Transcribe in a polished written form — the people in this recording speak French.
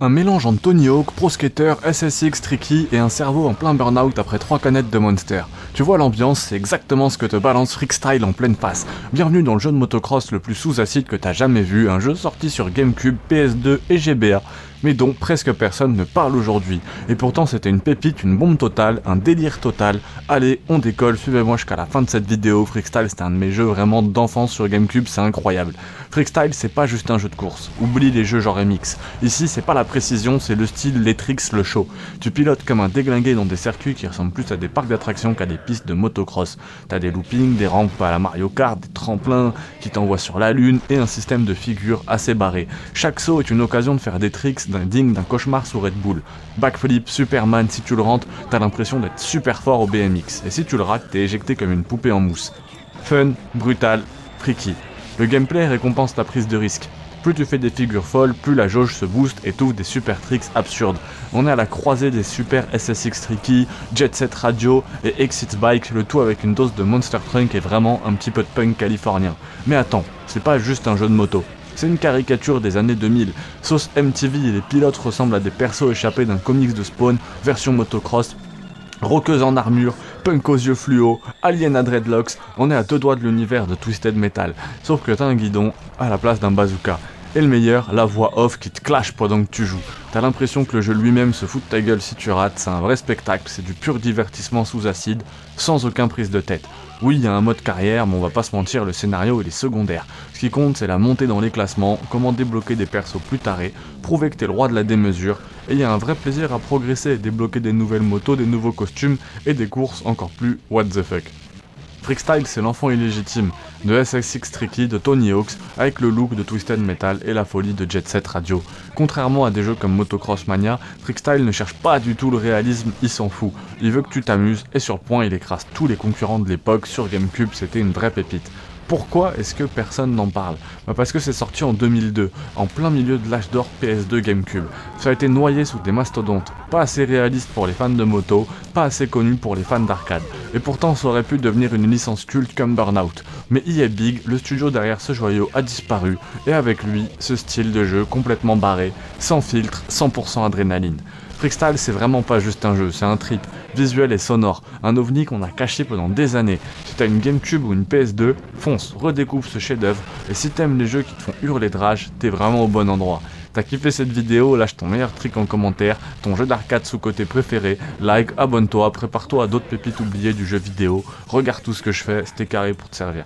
Un mélange entre Tony Hawk, Pro Skater, SSX, Tricky et un cerveau en plein burn-out après 3 canettes de Monster. Tu vois l'ambiance, c'est exactement ce que te balance Freakstyle en pleine face. Bienvenue dans le jeu de motocross le plus sous-acide que t'as jamais vu, un jeu sorti sur GameCube, PS2 et GBA, mais dont presque personne ne parle aujourd'hui. Et pourtant c'était une pépite, une bombe totale, un délire total. Allez, on décolle, suivez-moi jusqu'à la fin de cette vidéo. Freakstyle c'est un de mes jeux vraiment d'enfance sur GameCube, c'est incroyable. Freakstyle c'est pas juste un jeu de course, oublie les jeux genre MX. Ici c'est pas la précision, c'est le style, les tricks, le show. Tu pilotes comme un déglingué dans des circuits qui ressemblent plus à des parcs d'attractions qu'à des pistes de motocross. T'as des loopings, des rampes à la Mario Kart, des tremplins qui t'envoient sur la lune et un système de figures assez barré. Chaque saut est une occasion de faire des tricks digne d'un cauchemar sous Red Bull. Backflip, Superman, si tu le rentres, t'as l'impression d'être super fort au BMX. Et si tu le rates, t'es éjecté comme une poupée en mousse. Fun, brutal, freaky. Le gameplay récompense ta prise de risque. Plus tu fais des figures folles, plus la jauge se booste et t'ouvre des super tricks absurdes. On est à la croisée des super SSX Tricky, Jet Set Radio et Exit Bike, le tout avec une dose de Monster Truck et vraiment un petit peu de punk californien. Mais attends, c'est pas juste un jeu de moto. C'est une caricature des années 2000. Sauce MTV et les pilotes ressemblent à des persos échappés d'un comics de Spawn, version motocross, rockeuse en armure, punk aux yeux fluo, alien à dreadlocks, on est à 2 doigts de l'univers de Twisted Metal, sauf que t'as un guidon à la place d'un bazooka. Et le meilleur, la voix off qui te clash pendant que tu joues. T'as l'impression que le jeu lui-même se fout de ta gueule si tu rates, c'est un vrai spectacle, c'est du pur divertissement sous acide, sans aucun prise de tête. Oui, il y a un mode carrière, mais on va pas se mentir, le scénario il est secondaire. Ce qui compte, c'est la montée dans les classements, comment débloquer des persos plus tarés, prouver que t'es le roi de la démesure, et il y a un vrai plaisir à progresser, débloquer des nouvelles motos, des nouveaux costumes, et des courses encore plus what the fuck. Freakstyle c'est l'enfant illégitime de SSX Tricky, de Tony Hawk, avec le look de Twisted Metal et la folie de Jet Set Radio. Contrairement à des jeux comme Motocross Mania, Freakstyle ne cherche pas du tout le réalisme, il s'en fout. Il veut que tu t'amuses, et sur point il écrase tous les concurrents de l'époque, sur GameCube c'était une vraie pépite. Pourquoi est-ce que personne n'en parle ? Parce que c'est sorti en 2002, en plein milieu de l'âge d'or PS2 GameCube. Ça a été noyé sous des mastodontes, pas assez réaliste pour les fans de moto, pas assez connu pour les fans d'arcade. Et pourtant ça aurait pu devenir une licence culte comme Burnout. Mais EA Big, le studio derrière ce joyau a disparu, et avec lui, ce style de jeu complètement barré, sans filtre, 100% adrénaline. Freakstyle c'est vraiment pas juste un jeu, c'est un trip, visuel et sonore, un ovni qu'on a caché pendant des années. Si t'as une GameCube ou une PS2, fonce, redécouvre ce chef-d'œuvre, et si t'aimes les jeux qui te font hurler de rage, t'es vraiment au bon endroit. T'as kiffé cette vidéo, lâche ton meilleur trick en commentaire, ton jeu d'arcade sous-côté préféré, like, abonne-toi, prépare-toi à d'autres pépites oubliées du jeu vidéo, regarde tout ce que je fais, c'était carré pour te servir.